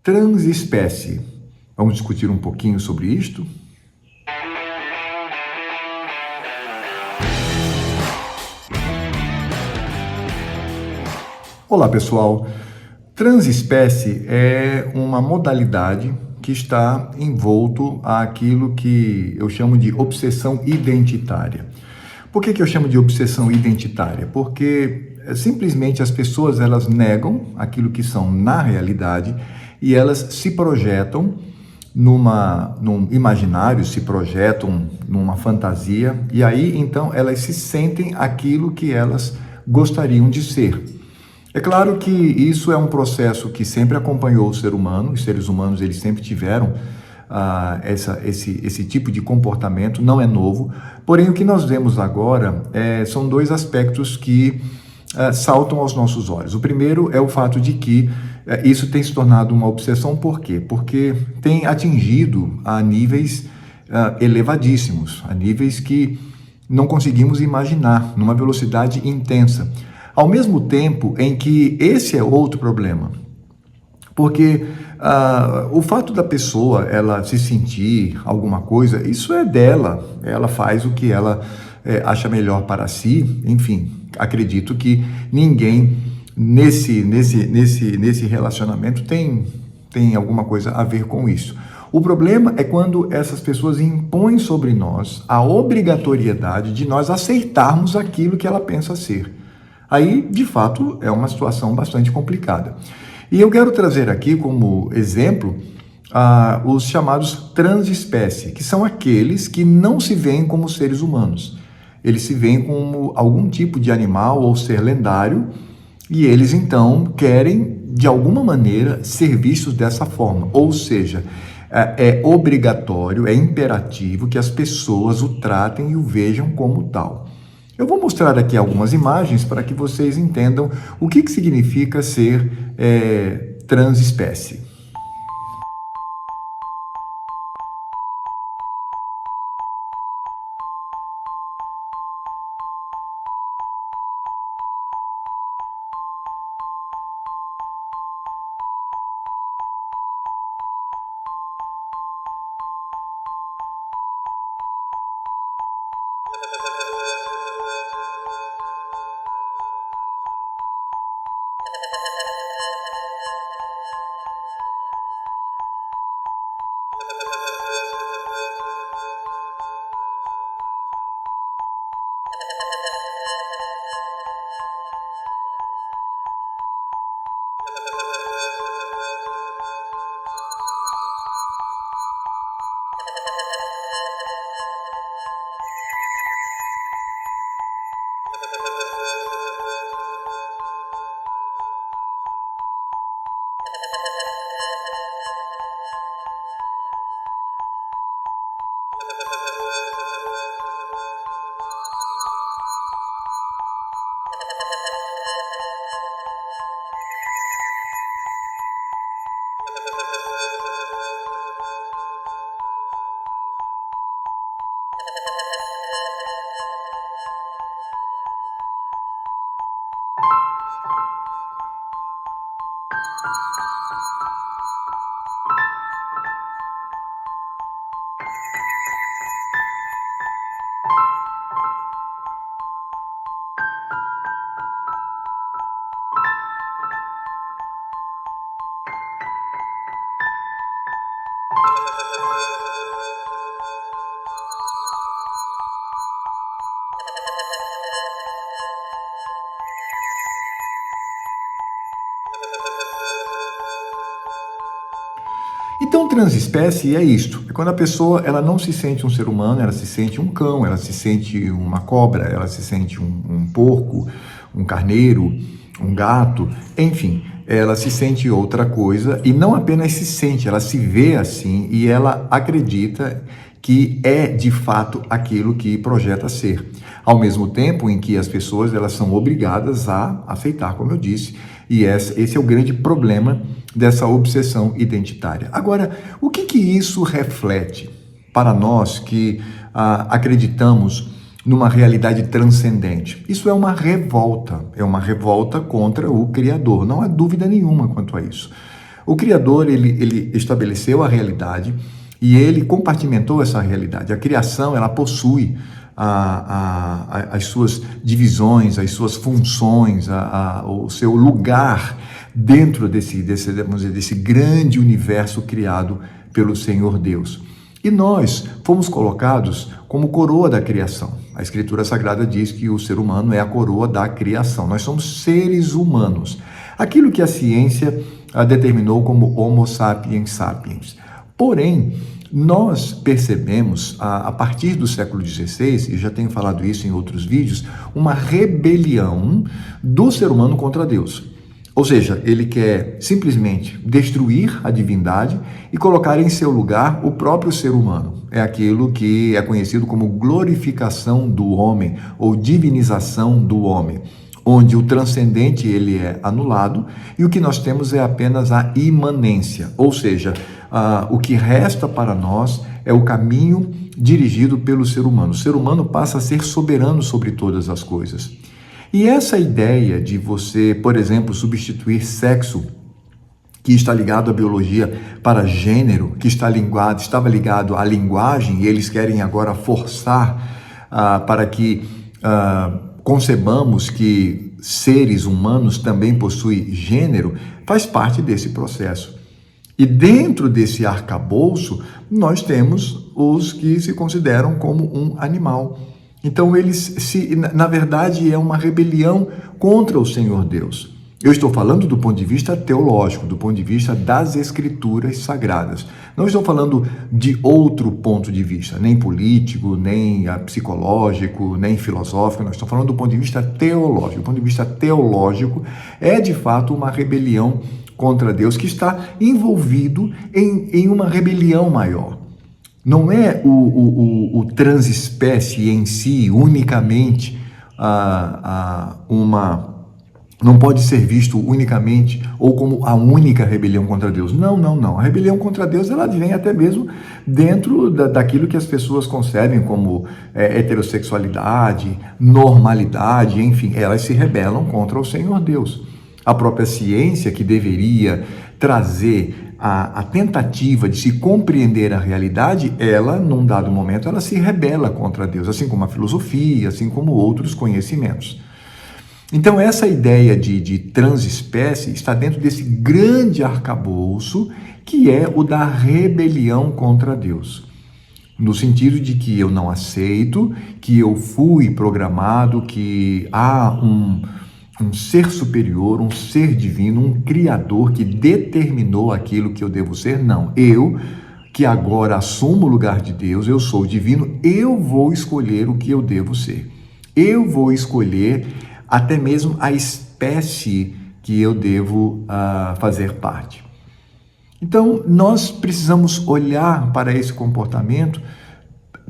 Transespécie. Vamos discutir um pouquinho sobre isto? Olá, pessoal. Transespécie é uma modalidade que está envolto àquilo que eu chamo de obsessão identitária. Por que eu chamo de obsessão identitária? Porque simplesmente as pessoas elas negam aquilo que são na realidade e elas se projetam num imaginário, se projetam numa fantasia e aí então elas se sentem aquilo que elas gostariam de ser. É claro que isso é um processo que sempre acompanhou o ser humano, os seres humanos eles sempre tiveram esse tipo de comportamento, não é novo, porém o que nós vemos agora são dois aspectos que saltam aos nossos olhos. O primeiro é o fato de que isso tem se tornado uma obsessão, por quê? Porque tem atingido a níveis elevadíssimos, a níveis que não conseguimos imaginar, numa velocidade intensa. Ao mesmo tempo em que esse é outro problema, porque o fato da pessoa ela se sentir alguma coisa, isso é dela, ela faz o que ela acha melhor para si, enfim, acredito que ninguém nesse relacionamento tem alguma coisa a ver com isso. O problema é quando essas pessoas impõem sobre nós a obrigatoriedade de nós aceitarmos aquilo que ela pensa ser. Aí, de fato, é uma situação bastante complicada. E eu quero trazer aqui como exemplo os chamados transespécie, que são aqueles que não se veem como seres humanos. Eles se veem como algum tipo de animal ou ser lendário e eles, então, querem, de alguma maneira, ser vistos dessa forma. Ou seja, é obrigatório, é imperativo que as pessoas o tratem e o vejam como tal. Eu vou mostrar aqui algumas imagens para que vocês entendam o que significa ser transespécie. Então, transespécie é isto. É quando a pessoa ela não se sente um ser humano, ela se sente um cão, ela se sente uma cobra, ela se sente um porco, um carneiro, um gato, enfim, ela se sente outra coisa e não apenas se sente, ela se vê assim e ela acredita que é de fato aquilo que projeta ser. Ao mesmo tempo em que as pessoas elas são obrigadas a aceitar, como eu disse, e esse é o grande problema dessa obsessão identitária. Agora, o que isso reflete para nós que acreditamos numa realidade transcendente? Isso é uma revolta contra o Criador, não há dúvida nenhuma quanto a isso. O Criador, ele estabeleceu a realidade e ele compartimentou essa realidade. A criação, ela possui as suas divisões, as suas funções, o seu lugar dentro vamos dizer, desse grande universo criado pelo Senhor Deus. E nós fomos colocados como coroa da criação. A Escritura Sagrada diz que o ser humano é a coroa da criação. Nós somos seres humanos. Aquilo que a ciência determinou como Homo sapiens sapiens. Porém, nós percebemos, a partir do século XVI, e já tenho falado isso em outros vídeos, uma rebelião do ser humano contra Deus. Ou seja, ele quer simplesmente destruir a divindade e colocar em seu lugar o próprio ser humano. É aquilo que é conhecido como glorificação do homem ou divinização do homem, onde o transcendente ele é anulado e o que nós temos é apenas a imanência, ou seja, o que resta para nós é o caminho dirigido pelo ser humano. O ser humano passa a ser soberano sobre todas as coisas. E essa ideia de você, por exemplo, substituir sexo, que está ligado à biologia, para gênero, que estava ligado à linguagem, e eles querem agora forçar para que concebamos que seres humanos também possuem gênero, faz parte desse processo. E dentro desse arcabouço, nós temos os que se consideram como um animal. Então, na verdade, é uma rebelião contra o Senhor Deus. Eu estou falando do ponto de vista teológico, do ponto de vista das Escrituras Sagradas. Não estou falando de outro ponto de vista, nem político, nem psicológico, nem filosófico. Nós estamos falando do ponto de vista teológico. Do ponto de vista teológico, é de fato uma rebelião contra Deus que está envolvido em uma rebelião maior. Não é o transespécie em si, unicamente, não pode ser visto unicamente ou como a única rebelião contra Deus. Não. A rebelião contra Deus, ela vem até mesmo dentro daquilo que as pessoas concebem como heterossexualidade, normalidade, enfim, elas se rebelam contra o Senhor Deus. A própria ciência, que deveria trazer a tentativa de se compreender a realidade, ela, num dado momento, ela se rebela contra Deus, assim como a filosofia, assim como outros conhecimentos. Então, essa ideia de transespécie está dentro desse grande arcabouço que é o da rebelião contra Deus. No sentido de que eu não aceito, que eu fui programado, que há um ser superior, um ser divino, um criador que determinou aquilo que eu devo ser. Não, eu, que agora assumo o lugar de Deus, eu sou divino, eu vou escolher o que eu devo ser. Eu vou escolher até mesmo a espécie que eu devo fazer parte. Então, nós precisamos olhar para esse comportamento,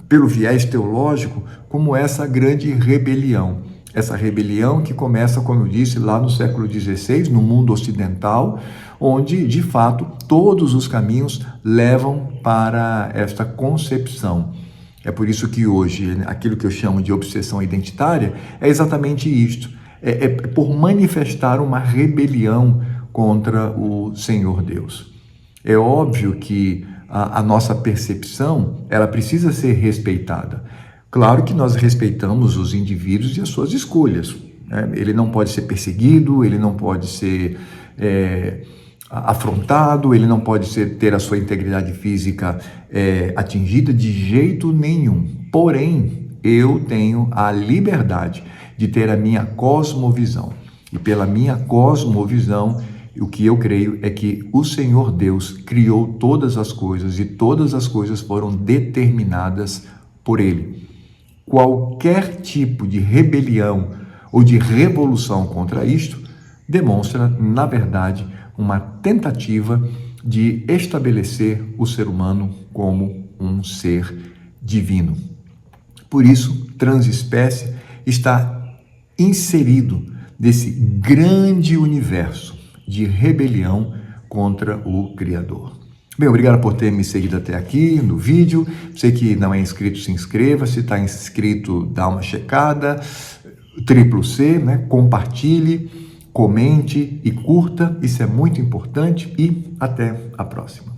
pelo viés teológico, como essa grande rebelião. Essa rebelião que começa, como eu disse, lá no século XVI, no mundo ocidental, onde, de fato, todos os caminhos levam para esta concepção. É por isso que hoje, aquilo que eu chamo de obsessão identitária, é exatamente isto. É por manifestar uma rebelião contra o Senhor Deus. É óbvio que a nossa percepção, ela precisa ser respeitada. Claro que nós respeitamos os indivíduos e as suas escolhas. Ele não pode ser perseguido, ele não pode ser afrontado, ele não pode ter a sua integridade física atingida de jeito nenhum. Porém, eu tenho a liberdade de ter a minha cosmovisão. E pela minha cosmovisão, o que eu creio é que o Senhor Deus criou todas as coisas e todas as coisas foram determinadas por Ele. Qualquer tipo de rebelião ou de revolução contra isto demonstra, na verdade, uma tentativa de estabelecer o ser humano como um ser divino. Por isso, transespécie está inserido nesse grande universo de rebelião contra o Criador. Bem, obrigado por ter me seguido até aqui no vídeo. Você que não é inscrito, se inscreva. Se está inscrito, dá uma checada. C, compartilhe. comente e curta, isso é muito importante e até a próxima.